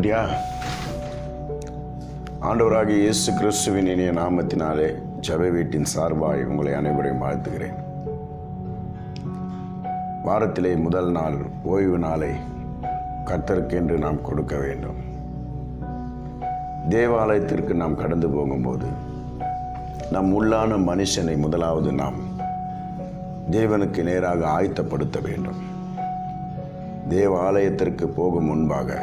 போட்டியா? ஆண்டவராகிய இயேசு கிறிஸ்துவின் இனிய நாமத்தினாலே ஜெப வீட்டின் சார்பாய் உங்களை அனைவரையும் வாழ்த்துகிறேன். வாரத்திலே முதல் நாள் ஓய்வு நாளை கர்த்தருக்கென்று நாம் கொடுக்க வேண்டும். தேவாலயத்திற்கு நாம் கடந்து போகும்போது நம் உள்ளான மனுஷனை முதலாவது நாம் தேவனுக்கு நேராக ஆயத்தப்படுத்த வேண்டும். தேவாலயத்திற்கு போகும் முன்பாக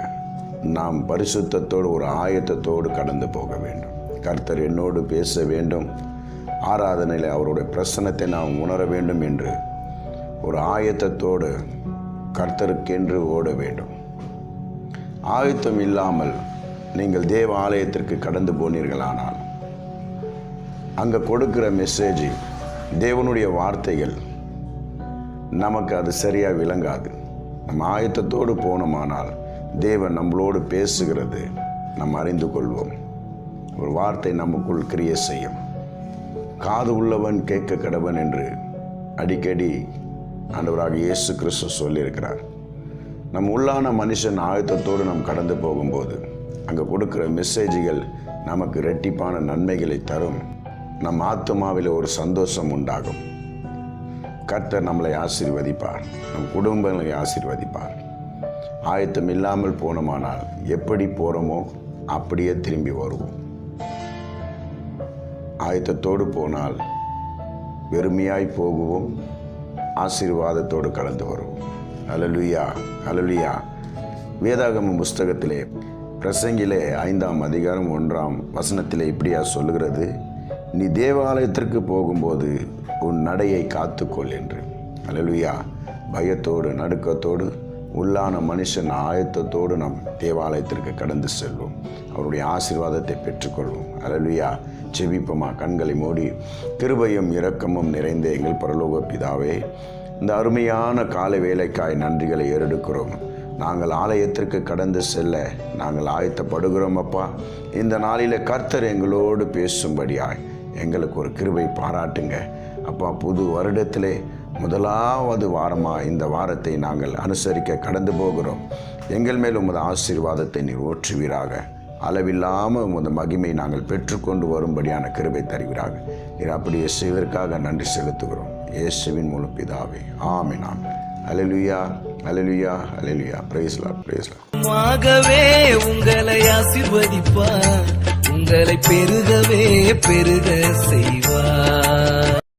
நாம் பரிசுத்தத்தோடு ஒரு ஆயத்தத்தோடு கடந்து போக வேண்டும். கர்த்தர் என்னோடு பேச வேண்டும், ஆராதனையில் அவருடைய பிரசன்னத்தை நாம் உணர வேண்டும் என்று ஒரு ஆயத்தத்தோடு கர்த்தருக்கென்று ஓட வேண்டும். ஆயத்தம் இல்லாமல் நீங்கள் தேவ ஆலயத்திற்கு கடந்து போனீர்களானால் அங்கே கொடுக்கிற மெசேஜ், தேவனுடைய வார்த்தைகள் நமக்கு அது சரியாக விளங்காது. நம்ம ஆயத்தத்தோடு போனோமானால் தேவன் நம்மளோடு பேசுகிறது நம்ம அறிந்து கொள்வோம். ஒரு வார்த்தை நமக்குள் கிரியை செய்யும். காது உள்ளவன் கேட்க கடவன் என்று அடிக்கடி ஆண்டவராக இயேசு கிறிஸ்து சொல்லியிருக்கிறார். நம் உள்ளான மனுஷன் ஆயத்தத்தோடு நாம் கடந்து போகும்போது அங்கே கொடுக்கிற மெசேஜ்கள் நமக்கு இரட்டிப்பான நன்மைகளை தரும். நம் ஆத்மாவில் ஒரு சந்தோஷம் உண்டாகும். கர்த்தர் நம்மளை ஆசீர்வதிப்பார், நம் குடும்பங்களை ஆசீர்வதிப்பார். ஆயத்தம் இல்லாமல் போனோமானால் எப்படி போகிறோமோ அப்படியே திரும்பி வருவோம். ஆயத்தத்தோடு போனால் வெறுமையாய் போகுவோம், ஆசீர்வாதத்தோடு கடந்து வருவோம். ஹல்லேலூயா, ஹல்லேலூயா. வேதாகம புஸ்தகத்திலே பிரசங்கிலே 5ஆம் அதிகாரம் 1ஆம் வசனத்திலே இப்படியா சொல்லுகிறது, நீ தேவாலயத்திற்கு போகும்போது உன் நடையை காத்துக்கொள் என்று. ஹல்லேலூயா. பயத்தோடு நடுக்கத்தோடு உள்ளான மனுஷன் ஆயத்தத்தோடு நாம் தேவாலயத்திற்கு கடந்து செல்வோம். அவருடைய ஆசீர்வாதத்தை பெற்றுக்கொள்வோம். ஹல்லேலூயா. ஜெபிப்போமா? கண்களை மூடி. கிருபையும் இரக்கமும் நிறைந்த எங்கள் பரலோக பிதாவே, இந்த அருமையான காலை வேலைக்காய் நன்றிகளை ஏறெடுக்கிறோம். நாங்கள் ஆலயத்திற்கு கடந்து செல்ல நாங்கள் ஆயத்தப்படுகிறோம் அப்பா. இந்த நாளில் கர்த்தர் எங்களோடு பேசும்படியாய் எங்களுக்கு ஒரு கிருபை பாராட்டுங்க அப்பா. புது வருடத்திலே முதலாவது வாரமாக இந்த வாரத்தை நாங்கள் அனுசரிக்க கடந்து போகிறோம். எங்கள் மேல் உமது ஆசீர்வாதத்தை நீர் ஊற்றுவீராக. அளவில்லாமல் உமது மகிமை நாங்கள் பெற்றுக்கொண்டு வரும்படியான கிருபை தருவீராக. நீர் அப்படியே செய்வதற்காக நன்றி செலுத்துகிறோம். இயேசுவின் மூலம் பிதாவே, ஆமென், ஆமென். ஹல்லேலூயா, ஹல்லேலூயா, ஹல்லேலூயா. Praise lord, praise lord. ஆகவே உங்களை ஆசீர்வதிப்பார், உங்களை பெருகவே பெருக செய்வார்.